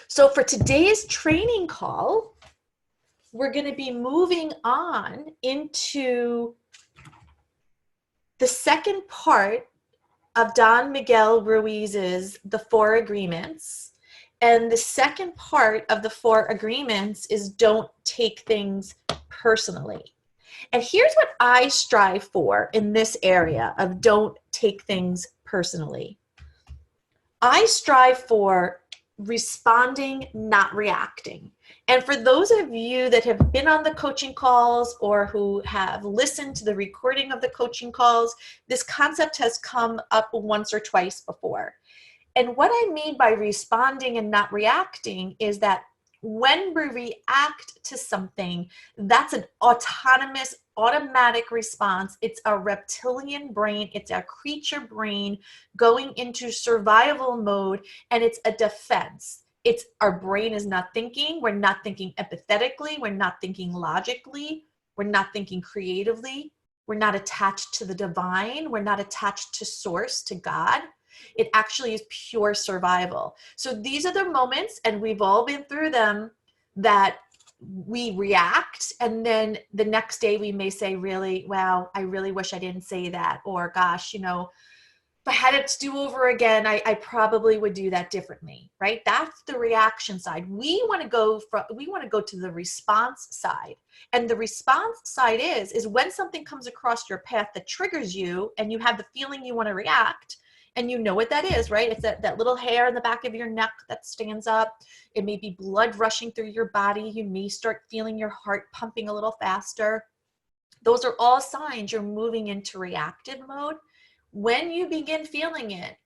So for today's training call, we're going to be moving on into the second part of Don Miguel Ruiz's The Four Agreements. And the second part of the Four Agreements is don't take things personally. And here's what I strive for in this area of don't take things personally. I strive for responding, not reacting. And for those of you that have been on the coaching calls or who have listened to the recording of the coaching calls, this concept has come up once or twice before. And what I mean by responding and not reacting is that when we react to something, that's an autonomous, automatic response. It's a reptilian brain. It's a creature brain going into survival mode, and it's a defense. It's our brain is not thinking. We're not thinking empathetically. We're not thinking logically. We're not thinking creatively. We're not attached to the divine. We're not attached to source, to God. It actually is pure survival. So these are the moments, and we've all been through them, that we react, and then the next day we may say, really, wow, I really wish I didn't say that. Or gosh, if I had it to do over again, I probably would do that differently, right? That's the reaction side. We want to go to the response side. And the response side is when something comes across your path that triggers you and you have the feeling you want to react, and you know what that is, right? It's that little hair in the back of your neck that stands up. It may be blood rushing through your body. You may start feeling your heart pumping a little faster. Those are all signs you're moving into reactive mode. When you begin feeling it,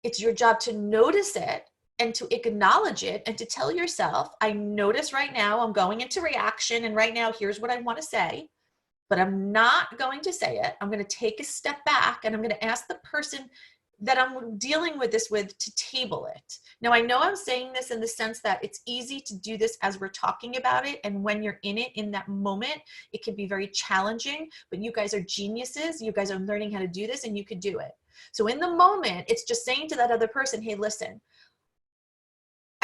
it's your job to notice it and to acknowledge it and to tell yourself, I notice right now I'm going into reaction, and right now here's what I want to say, but I'm not going to say it. I'm going to take a step back, and I'm going to ask the person that I'm dealing with this with to table it. Now, I know I'm saying this in the sense that it's easy to do this as we're talking about it. And when you're in it, in that moment, it can be very challenging, but you guys are geniuses. You guys are learning how to do this, and you could do it. So in the moment, it's just saying to that other person, hey, listen,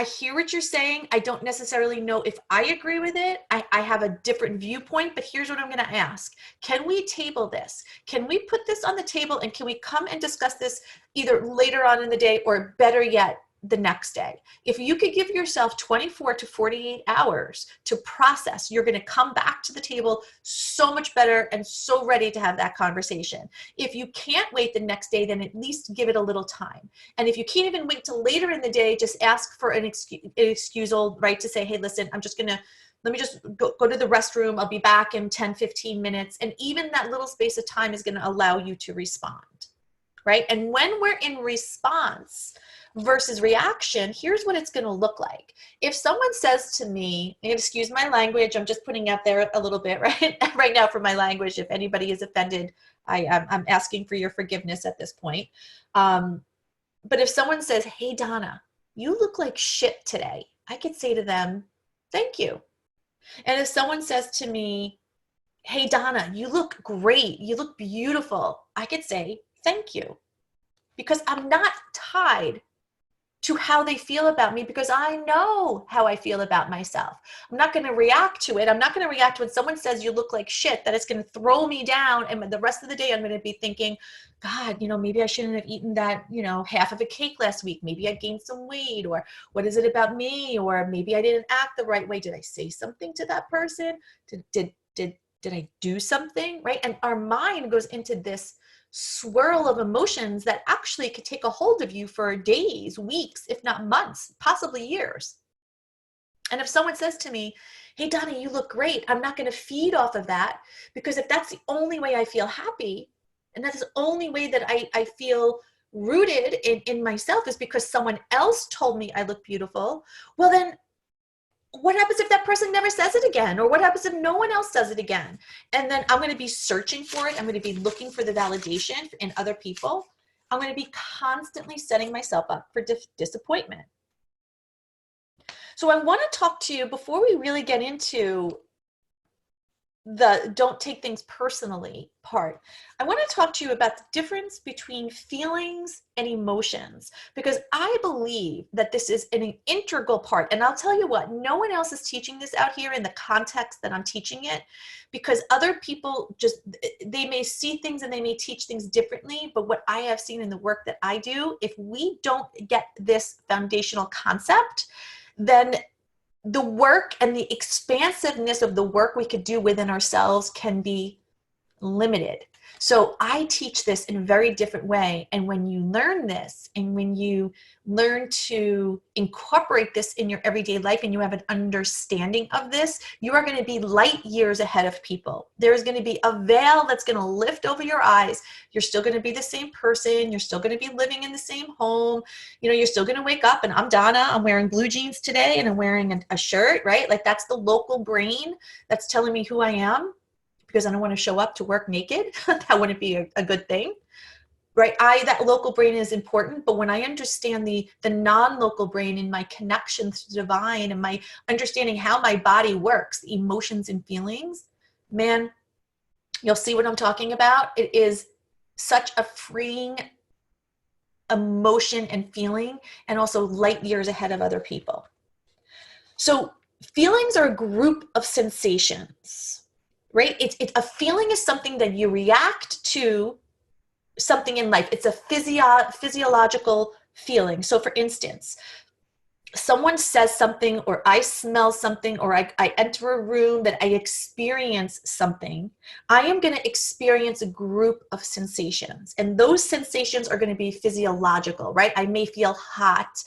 I hear what you're saying. I don't necessarily know if I agree with it. I have a different viewpoint, but here's what I'm going to ask. Can we table this? Can we put this on the table, and can we come and discuss this either later on in the day, or better yet, the next day? If you could give yourself 24 to 48 hours to process, you're going to come back to the table so much better and so ready to have that conversation. If you can't wait the next day, then at least give it a little time. And if you can't even wait till later in the day, just ask for an excusal, right? To say, hey, listen, let me just go to the restroom. I'll be back in 10, 15 minutes. And even that little space of time is going to allow you to respond, right? And when we're in response versus reaction, here's what it's going to look like. If someone says to me, and excuse my language, I'm just putting out there a little bit right now for my language. If anybody is offended, I'm asking for your forgiveness at this point. But if someone says, hey, Donna, you look like shit today, I could say to them, thank you. And if someone says to me, hey, Donna, you look great, you look beautiful, I could say, thank you. Because I'm not tied to how they feel about me, because I know how I feel about myself. I'm not going to react to it. I'm not going to react when someone says you look like shit, that it's going to throw me down. And the rest of the day, I'm going to be thinking, God, maybe I shouldn't have eaten that, half of a cake last week. Maybe I gained some weight, or what is it about me? Or maybe I didn't act the right way. Did I say something to that person? Did I do something? Right? And our mind goes into this swirl of emotions that actually could take a hold of you for days, weeks, if not months, possibly years. And if someone says to me, hey, Donna, you look great, I'm not going to feed off of that, because if that's the only way I feel happy, and that's the only way that I feel rooted in myself, is because someone else told me I look beautiful, well then, what happens if that person never says it again? Or what happens if no one else does it again? And then I'm going to be searching for it. I'm going to be looking for the validation in other people. I'm going to be constantly setting myself up for disappointment. So I want to talk to you before we really get into the don't take things personally part, I want to talk to you about the difference between feelings and emotions, because I believe that this is an integral part. And I'll tell you what, no one else is teaching this out here in the context that I'm teaching it, because other people just, they may see things and they may teach things differently. But what I have seen in the work that I do, if we don't get this foundational concept, then the work and the expansiveness of the work we could do within ourselves can be limited. So I teach this in a very different way. And when you learn this, and when you learn to incorporate this in your everyday life, and you have an understanding of this, you are going to be light years ahead of people. There's going to be a veil that's going to lift over your eyes. You're still going to be the same person. You're still going to be living in the same home. You know, you're still going to wake up and I'm Donna, I'm wearing blue jeans today and I'm wearing a shirt, right? Like that's the local brain that's telling me who I am, because I don't want to show up to work naked. That wouldn't be a good thing, right? That local brain is important, but when I understand the non-local brain and my connection to the divine and my understanding how my body works, the emotions and feelings, man, you'll see what I'm talking about. It is such a freeing emotion and feeling, and also light years ahead of other people. So feelings are a group of sensations. Right? It's a feeling is something that you react to something in life. It's a physiological feeling. So for instance, someone says something, or I smell something, or I enter a room that I experience something, I am going to experience a group of sensations. And those sensations are going to be physiological, right? I may feel hot.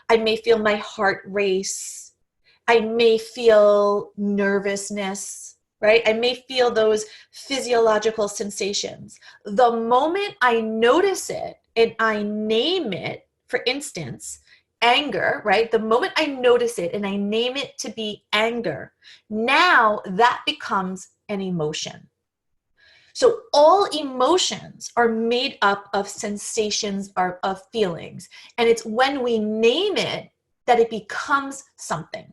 I may feel my heart race. I may feel nervousness. Right? I may feel those physiological sensations. The moment I notice it and I name it, for instance, anger, right? The moment I notice it and I name it to be anger, now that becomes an emotion. So all emotions are made up of sensations, or of feelings. And it's when we name it that it becomes something.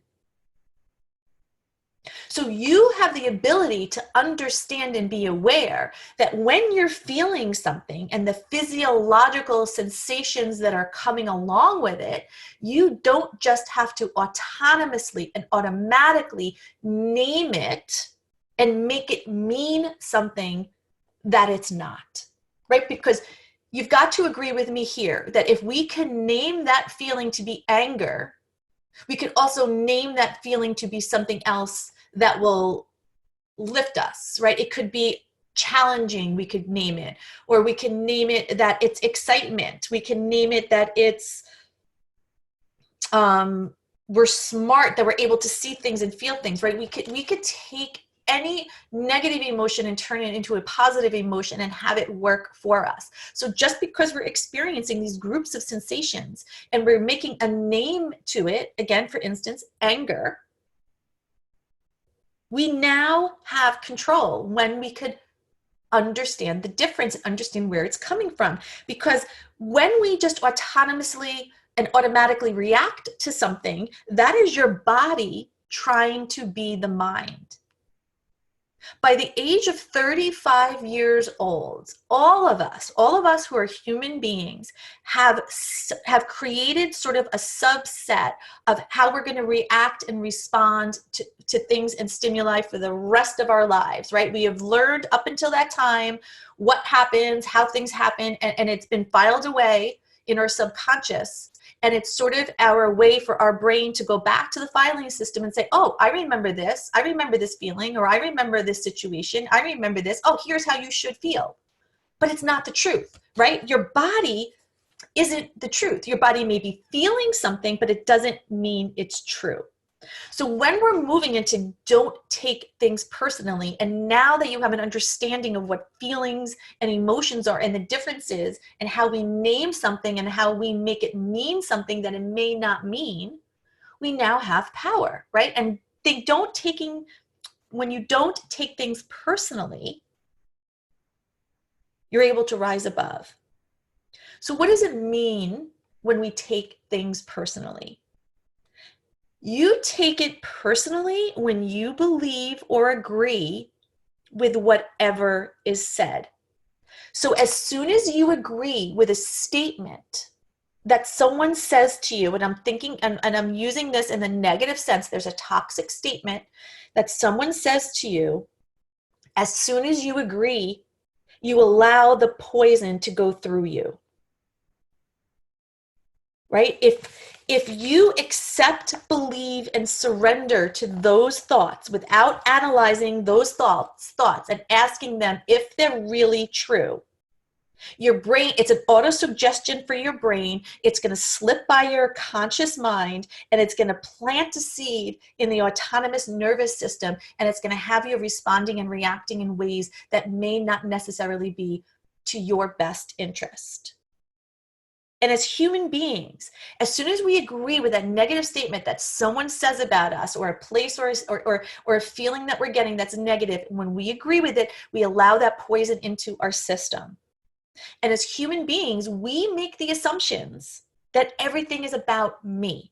So you have the ability to understand and be aware that when you're feeling something and the physiological sensations that are coming along with it, you don't just have to autonomously and automatically name it and make it mean something that it's not, right? Because you've got to agree with me here that if we can name that feeling to be anger, we could also name that feeling to be something else that will lift us, right? It could be challenging, we could name it, or we can name it that it's excitement. We can name it that it's, we're smart, that we're able to see things and feel things, right? We could take any negative emotion and turn it into a positive emotion and have it work for us. So just because we're experiencing these groups of sensations and we're making a name to it, again, for instance, anger, we now have control when we could understand the difference, understand where it's coming from. Because when we just autonomously and automatically react to something, that is your body trying to be the mind. By the age of 35 years old, all of us who are human beings have created sort of a subset of how we're going to react and respond to things and stimuli for the rest of our lives, right? We have learned up until that time what happens, how things happen, and it's been filed away in our subconscious. And it's sort of our way for our brain to go back to the filing system and say, oh, I remember this. I remember this feeling, or I remember this situation. I remember this. Oh, here's how you should feel. But it's not the truth, right? Your body isn't the truth. Your body may be feeling something, but it doesn't mean it's true. So when we're moving into don't take things personally, and now that you have an understanding of what feelings and emotions are and the differences and how we name something and how we make it mean something that it may not mean, we now have power, right? And when you don't take things personally, you're able to rise above. So what does it mean when we take things personally? You take it personally when you believe or agree with whatever is said. So as soon as you agree with a statement that someone says to you, and I'm thinking, and I'm using this in the negative sense, there's a toxic statement that someone says to you, as soon as you agree, you allow the poison to go through you. Right? If you accept, believe, and surrender to those thoughts without analyzing those thoughts and asking them if they're really true, your brain, it's an auto-suggestion for your brain. It's going to slip by your conscious mind, and it's going to plant a seed in the autonomous nervous system, and it's going to have you responding and reacting in ways that may not necessarily be to your best interest. And as human beings, as soon as we agree with that negative statement that someone says about us, or a place or a feeling that we're getting that's negative, when we agree with it, we allow that poison into our system. And as human beings, we make the assumptions that everything is about me,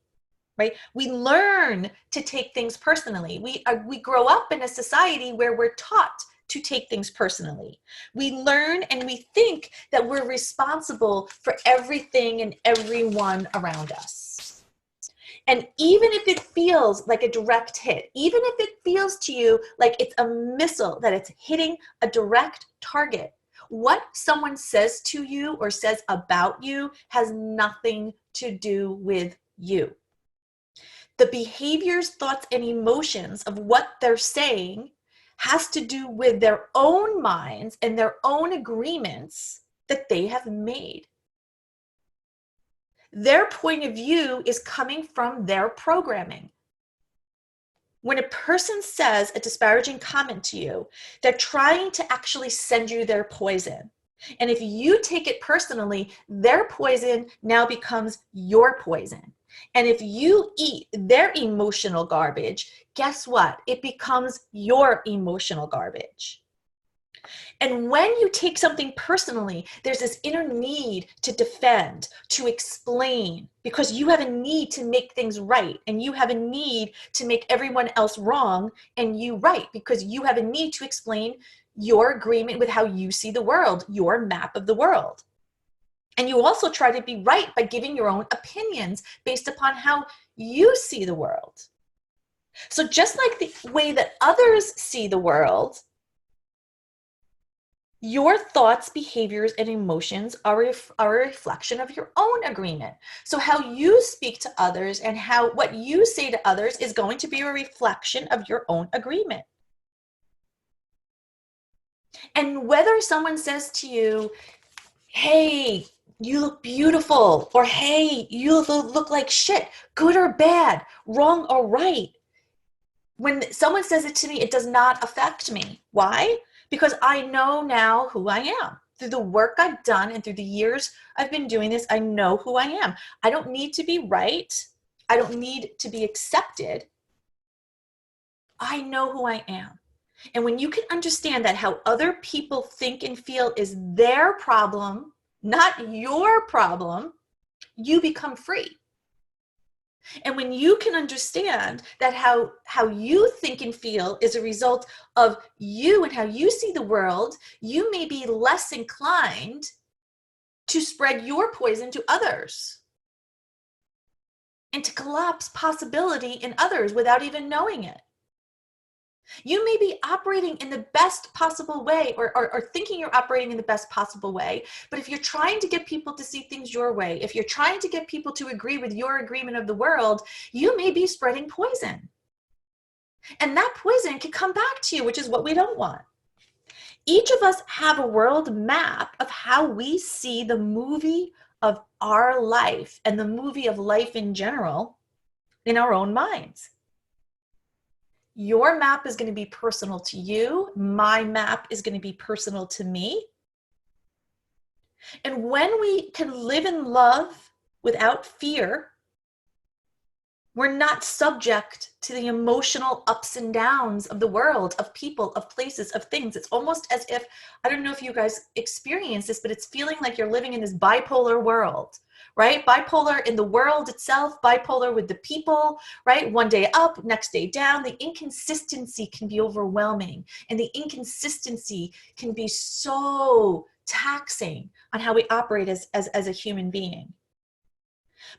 right? We learn to take things personally. We grow up in a society where we're taught to take things personally. We learn and we think that we're responsible for everything and everyone around us. And even if it feels like a direct hit, even if it feels to you like it's a missile, that it's hitting a direct target, what someone says to you or says about you has nothing to do with you. The behaviors, thoughts, and emotions of what they're saying has to do with their own minds and their own agreements that they have made. Their point of view is coming from their programming. When a person says a disparaging comment to you, they're trying to actually send you their poison. And if you take it personally, their poison now becomes your poison. And if you eat their emotional garbage, guess what? It becomes your emotional garbage. And when you take something personally, there's this inner need to defend, to explain, because you have a need to make things right, and you have a need to make everyone else wrong and you right, because you have a need to explain your agreement with how you see the world, your map of the world. And you also try to be right by giving your own opinions based upon how you see the world. So just like the way that others see the world, your thoughts, behaviors, and emotions are a reflection of your own agreement. So how you speak to others and what you say to others is going to be a reflection of your own agreement. And whether someone says to you, hey, you look beautiful, or hey, you look like shit, good or bad, wrong or right, when someone says it to me, it does not affect me. Why? Because I know now who I am. Through the work I've done and through the years I've been doing this, I know who I am. I don't need to be right. I don't need to be accepted. I know who I am. And when you can understand that how other people think and feel is their problem, not your problem, you become free. And when you can understand that how you think and feel is a result of you and how you see the world, you may be less inclined to spread your poison to others and to collapse possibility in others without even knowing it. You may be operating in the best possible way or thinking you're operating in the best possible way. But if you're trying to get people to see things your way, if you're trying to get people to agree with your agreement of the world, you may be spreading poison. And that poison can come back to you, which is what we don't want. Each of us have a world map of how we see the movie of our life and the movie of life in general in our own minds. Your map is going to be personal to you. My map is going to be personal to me. And when we can live in love without fear, We're not subject to the emotional ups and downs of the world, of people, of places, of things. It's almost as if, I don't know if you guys experience this, but it's feeling like you're living in this bipolar world, right? Bipolar in the world itself, bipolar with the people, right? One day up, next day down. The inconsistency can be overwhelming, and the inconsistency can be so taxing on how we operate as a human being.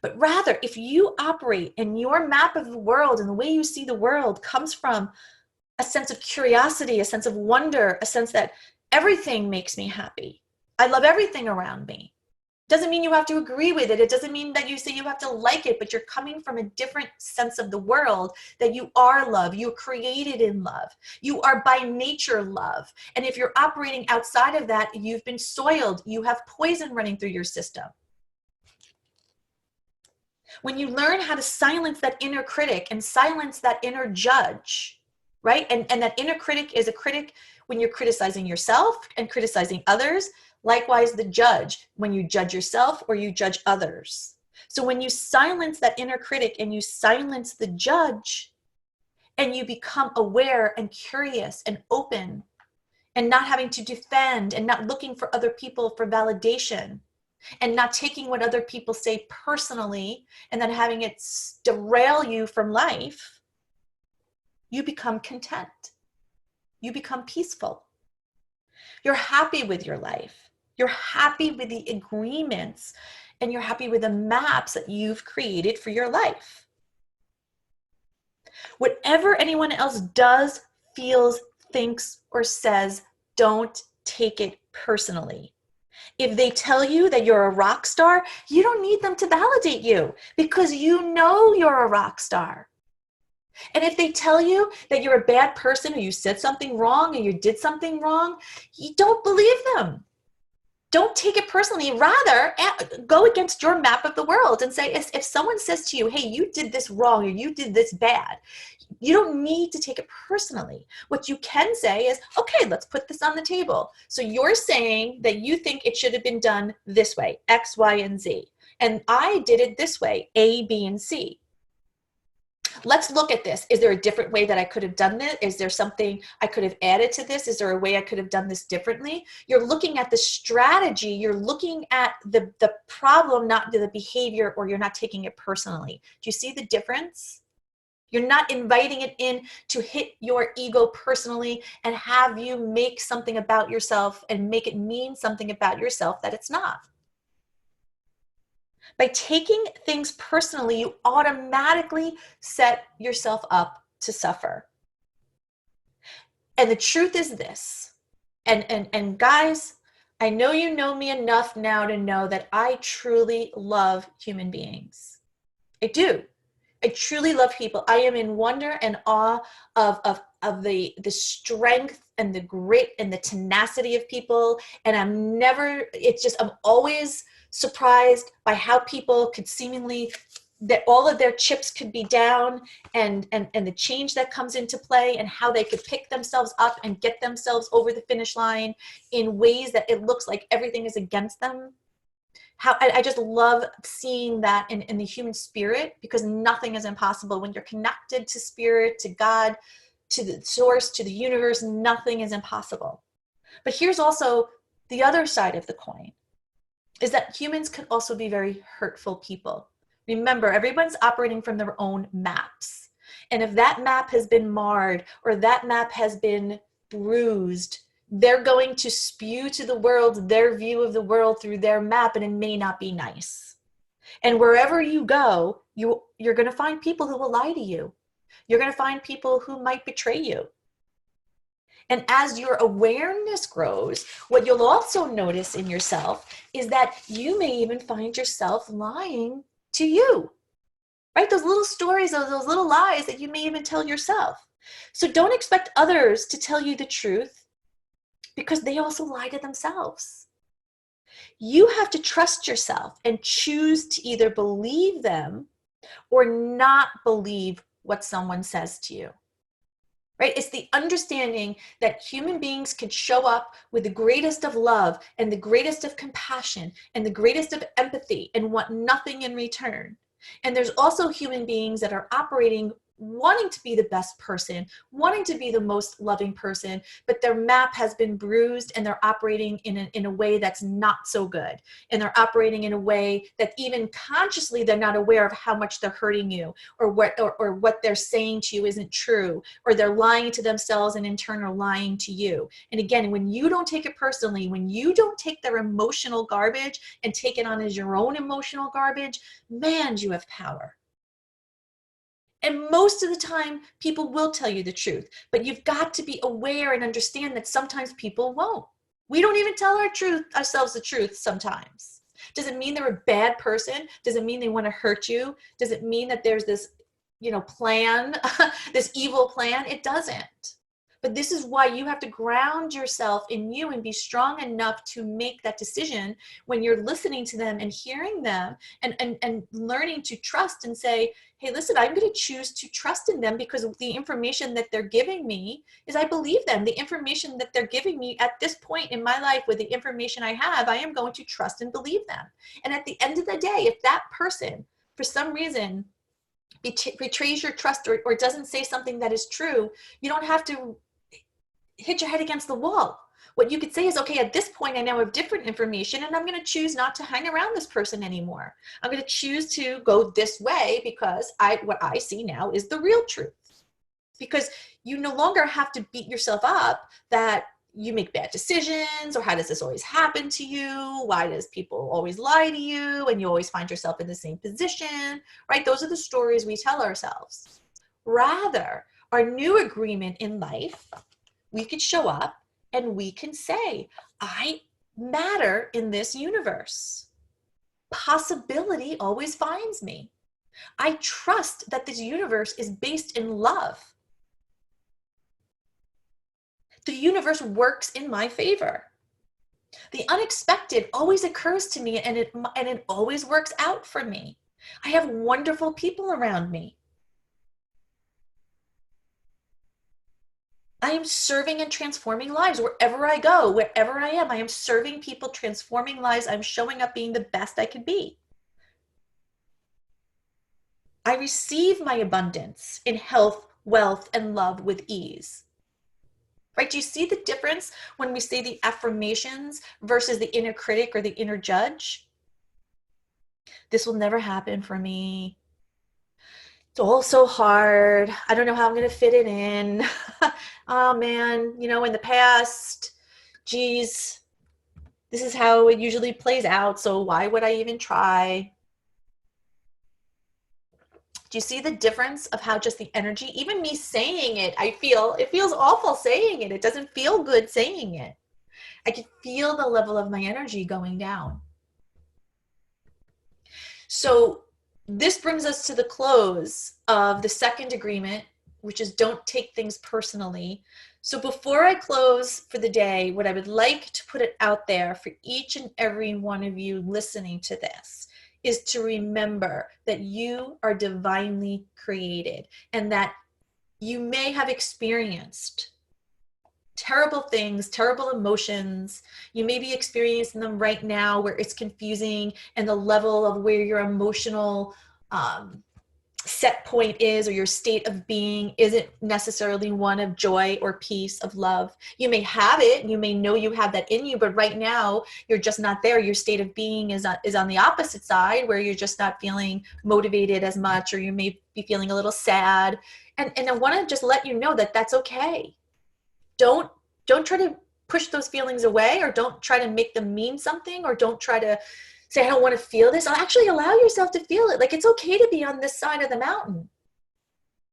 But rather, if you operate and your map of the world and the way you see the world comes from a sense of curiosity, a sense of wonder, a sense that everything makes me happy. I love everything around me. Doesn't mean you have to agree with it. It doesn't mean that you say you have to like it, but you're coming from a different sense of the world, that you are love. You're created in love. You are by nature love. And if you're operating outside of that, you've been soiled. You have poison running through your system. When you learn how to silence that inner critic and silence that inner judge, right? And that inner critic is a critic when you're criticizing yourself and criticizing others. Likewise, the judge, when you judge yourself or you judge others. So when you silence that inner critic and you silence the judge, and you become aware and curious and open and not having to defend and not looking for other people for validation, and not taking what other people say personally and then having it derail you from life, you become content. You become peaceful. You're happy with your life. You're happy with the agreements, and you're happy with the maps that you've created for your life. Whatever anyone else does, feels, thinks, or says, don't take it personally. If they tell you that you're a rock star, you don't need them to validate you, because you know you're a rock star. And if they tell you that you're a bad person, or you said something wrong, or you did something wrong, you don't believe them. Don't take it personally. Rather, go against your map of the world and say, if someone says to you, hey, you did this wrong, or you did this bad, you don't need to take it personally. What you can say is, okay, let's put this on the table. So you're saying that you think it should have been done this way, X, Y, and Z. And I did it this way, A, B, and C. Let's look at this. Is there a different way that I could have done this? Is there something I could have added to this? Is there a way I could have done this differently? You're looking at the strategy. You're looking at the problem, not the behavior, or you're not taking it personally. Do you see the difference? You're not inviting it in to hit your ego personally and have you make something about yourself and make it mean something about yourself that it's not. By taking things personally, you automatically set yourself up to suffer. And the truth is this, and guys, I know you know me enough now to know that I truly love human beings. I do. I truly love people. I am in wonder and awe of the strength and the grit and the tenacity of people. And I'm always surprised by how people could seemingly, that all of their chips could be down, and the change that comes into play, and how they could pick themselves up and get themselves over the finish line in ways that it looks like everything is against them. How I just love seeing that in the human spirit, because nothing is impossible when you're connected to spirit, to God, to the source, to the universe. Nothing is impossible. But here's also the other side of the coin, is that humans can also be very hurtful people. Remember, everyone's operating from their own maps. And if that map has been marred, or that map has been bruised, they're going to spew to the world their view of the world through their map, and it may not be nice. And wherever you go, you're going to find people who will lie to you. You're going to find people who might betray you. And as your awareness grows, what you'll also notice in yourself is that you may even find yourself lying to you, right? Those little stories, those little lies that you may even tell yourself. So don't expect others to tell you the truth, because they also lie to themselves. You have to trust yourself and choose to either believe them or not believe what someone says to you. Right? It's the understanding that human beings can show up with the greatest of love and the greatest of compassion and the greatest of empathy and want nothing in return. And there's also human beings that are operating wanting to be the best person, wanting to be the most loving person, but their map has been bruised and they're operating in a way that's not so good. And they're operating in a way that even consciously they're not aware of how much they're hurting you, or what they're saying to you isn't true, or they're lying to themselves and in turn are lying to you. And again, when you don't take it personally, when you don't take their emotional garbage and take it on as your own emotional garbage, man, you have power. And most of the time, people will tell you the truth, but you've got to be aware and understand that sometimes people won't. We don't even tell ourselves the truth sometimes. Does it mean they're a bad person? Does it mean they want to hurt you? Does it mean that there's this, plan, this evil plan? It doesn't. But this is why you have to ground yourself in you and be strong enough to make that decision when you're listening to them and hearing them and learning to trust and say, hey, listen, I'm going to choose to trust in them because the information that they're giving me is I believe them. The information that they're giving me at this point in my life with the information I have, I am going to trust and believe them. And at the end of the day, if that person, for some reason, betrays your trust or doesn't say something that is true, you don't have to hit your head against the wall. What you could say is, okay, at this point, I now have different information and I'm going to choose not to hang around this person anymore. I'm going to choose to go this way because what I see now is the real truth. Because you no longer have to beat yourself up that you make bad decisions, or how does this always happen to you? Why does people always lie to you? And you always find yourself in the same position, right? Those are the stories we tell ourselves. Rather, our new agreement in life, we could show up and we can say, I matter in this universe. Possibility always finds me. I trust that this universe is based in love. The universe works in my favor. The unexpected always occurs to me and it always works out for me. I have wonderful people around me. I am serving and transforming lives wherever I go, wherever I am. I am serving people, transforming lives. I'm showing up being the best I can be. I receive my abundance in health, wealth, and love with ease. Right? Do you see the difference when we say the affirmations versus the inner critic or the inner judge? This will never happen for me. It's all so hard. I don't know how I'm going to fit it in. Oh man, in the past, geez, this is how it usually plays out. So why would I even try? Do you see the difference of how just the energy, even me saying it, it feels awful saying it. It doesn't feel good saying it. I can feel the level of my energy going down. So this brings us to the close of the second agreement, which is don't take things personally. So before I close for the day, what I would like to put it out there for each and every one of you listening to this is to remember that you are divinely created and that you may have experienced terrible things, terrible emotions. You may be experiencing them right now where it's confusing and the level of where your emotional set point is, or your state of being isn't necessarily one of joy or peace, of love. You may have it, you may know you have that in you, but right now you're just not there. Your state of being is on the opposite side, where you're just not feeling motivated as much, or you may be feeling a little sad. And I want to just let you know that that's okay. Don't try to push those feelings away, or don't try to make them mean something, or don't try to say, I don't want to feel this. I'll actually allow yourself to feel it. Like, it's okay to be on this side of the mountain,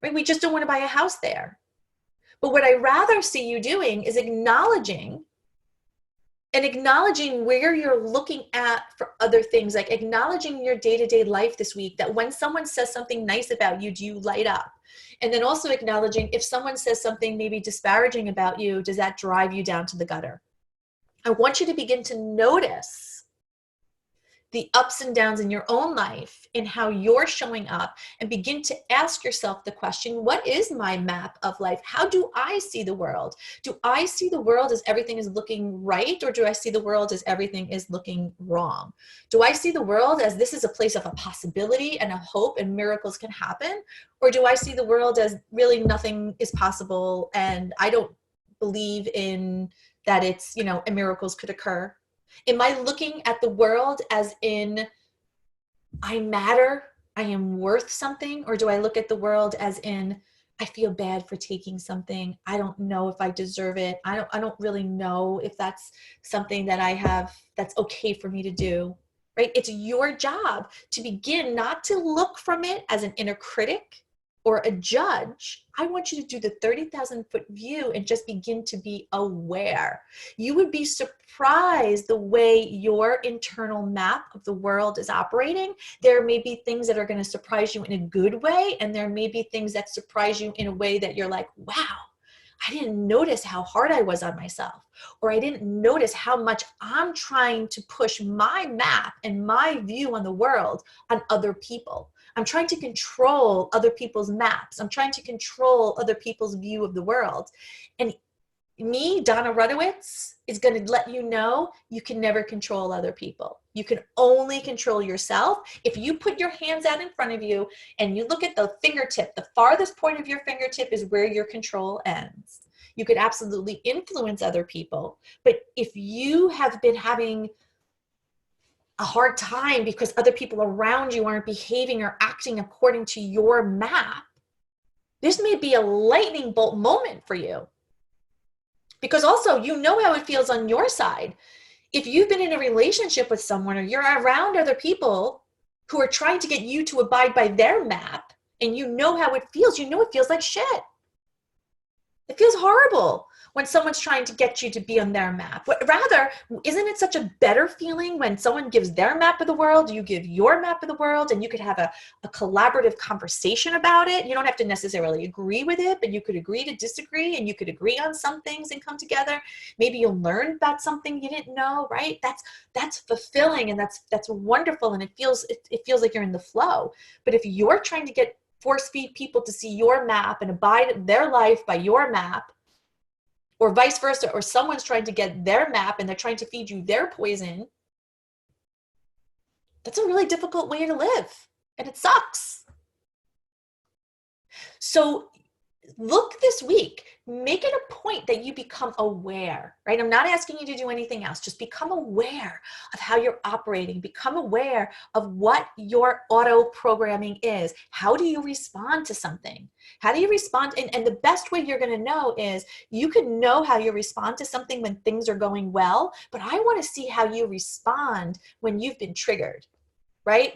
right? We just don't want to buy a house there. But what I'd rather see you doing is acknowledging where you're looking at for other things, like acknowledging your day-to-day life this week, that when someone says something nice about you, do you light up? And then also acknowledging if someone says something maybe disparaging about you, does that drive you down to the gutter? I want you to begin to notice the ups and downs in your own life and how you're showing up, and begin to ask yourself the question, what is my map of life? How do I see the world? Do I see the world as everything is looking right, or do I see the world as everything is looking wrong? Do I see the world as this is a place of a possibility and a hope and miracles can happen? Or do I see the world as really nothing is possible and I don't believe in that it's, and miracles could occur? Am I looking at the world as in I matter, I am worth something? Or do I look at the world as in I feel bad for taking something, I don't know if I deserve it, I don't really know if that's something that I have that's okay for me to do, right? It's your job to begin not to look from it as an inner critic or a judge. I want you to do the 30,000-foot view and just begin to be aware. You would be surprised the way your internal map of the world is operating. There may be things that are going to surprise you in a good way, and there may be things that surprise you in a way that you're like, wow, I didn't notice how hard I was on myself, or I didn't notice how much I'm trying to push my map and my view on the world on other people. I'm trying to control other people's maps. I'm trying to control other people's view of the world. And me, Donna Rudowitz, is going to let you know you can never control other people. You can only control yourself. If you put your hands out in front of you and you look at the fingertip, the farthest point of your fingertip is where your control ends. You could absolutely influence other people. But if you have been having a hard time because other people around you aren't behaving or acting according to your map, this may be a lightning bolt moment for you. Because also, you know how it feels on your side. If you've been in a relationship with someone, or you're around other people who are trying to get you to abide by their map, and you know how it feels, you know it feels like shit. It feels horrible when someone's trying to get you to be on their map. Rather, isn't it such a better feeling when someone gives their map of the world, you give your map of the world, and you could have a collaborative conversation about it? You don't have to necessarily agree with it, but you could agree to disagree, and you could agree on some things and come together. Maybe you'll learn about something you didn't know, right? That's fulfilling, and that's wonderful, and it feels like you're in the flow. But if you're trying to force feed people to see your map and abide their life by your map, or vice versa, or someone's trying to get their map and they're trying to feed you their poison, that's a really difficult way to live, and it sucks. So look this week, make it a point that you become aware, right? I'm not asking you to do anything else. Just become aware of how you're operating. Become aware of what your auto programming is. How do you respond to something? How do you respond? And the best way you're going to know is you can know how you respond to something when things are going well, but I want to see how you respond when you've been triggered. Right?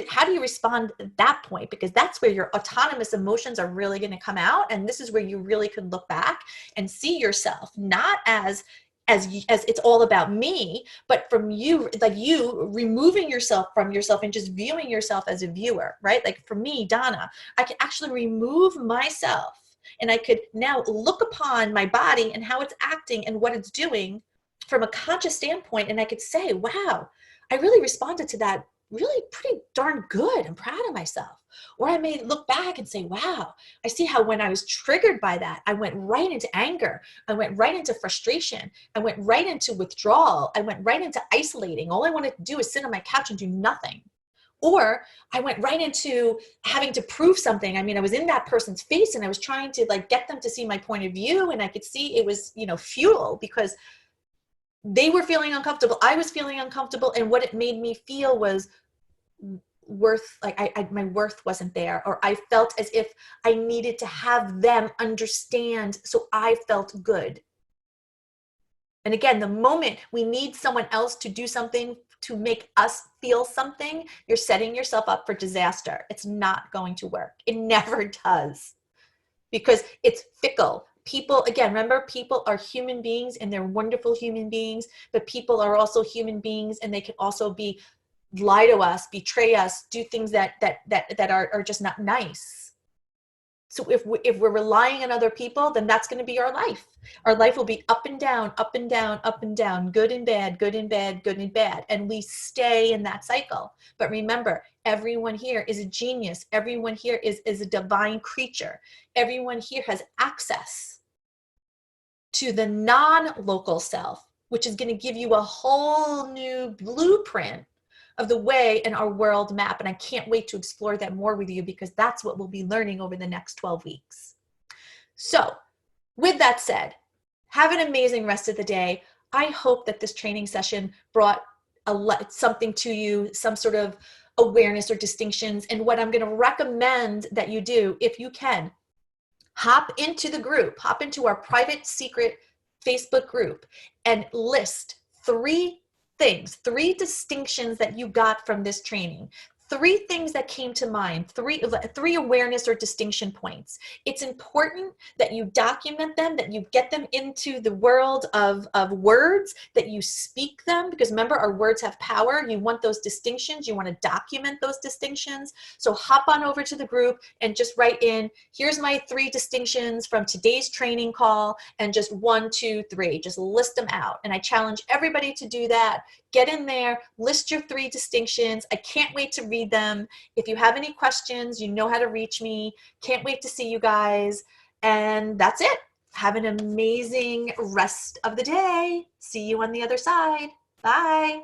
How do you respond at that point? Because that's where your autonomous emotions are really going to come out. And this is where you really can look back and see yourself, not as it's all about me, but from you, like you removing yourself from yourself and just viewing yourself as a viewer, right? Like for me, Donna, I can actually remove myself, and I could now look upon my body and how it's acting and what it's doing from a conscious standpoint. And I could say, wow, I really responded to that really pretty darn good. I'm proud of myself. Or I may look back and say, wow, I see how when I was triggered by that, I went right into anger. I went right into frustration. I went right into withdrawal. I went right into isolating. All I wanted to do is sit on my couch and do nothing. Or I went right into having to prove something. I mean, I was in that person's face and I was trying to like get them to see my point of view, and I could see it was, futile because they were feeling uncomfortable. I was feeling uncomfortable. And what it made me feel was worth, like my worth wasn't there, or I felt as if I needed to have them understand. So I felt good. And again, the moment we need someone else to do something to make us feel something, you're setting yourself up for disaster. It's not going to work. It never does, because it's fickle. People, again, remember, people are human beings and they're wonderful human beings, but people are also human beings, and they can also lie to us, betray us, do things that are just not nice. So if we're relying on other people, then that's going to be our life. Our life will be up and down, up and down, up and down, good and bad, good and bad, good and bad. And we stay in that cycle. But remember, everyone here is a genius. Everyone here is a divine creature. Everyone here has access to the non-local self, which is going to give you a whole new blueprint of the way in our world map. And I can't wait to explore that more with you, because that's what we'll be learning over the next 12 weeks. So with that said, have an amazing rest of the day. I hope that this training session brought something to you, some sort of awareness or distinctions. And what I'm going to recommend that you do, if you can, hop into the group, hop into our private secret Facebook group, and list 3 things, 3 distinctions that you got from this training. 3 things that came to mind, 3 awareness or distinction points. It's important that you document them, that you get them into the world of words, that you speak them, because remember, our words have power. You want those distinctions. You want to document those distinctions. So hop on over to the group and just write in, here's my 3 distinctions from today's training call, and just 1, 2, 3, just list them out. And I challenge everybody to do that. Get in there, list your 3 distinctions. I can't wait to read them. If you have any questions, you know how to reach me. Can't wait to see you guys. And that's it. Have an amazing rest of the day. See you on the other side. Bye.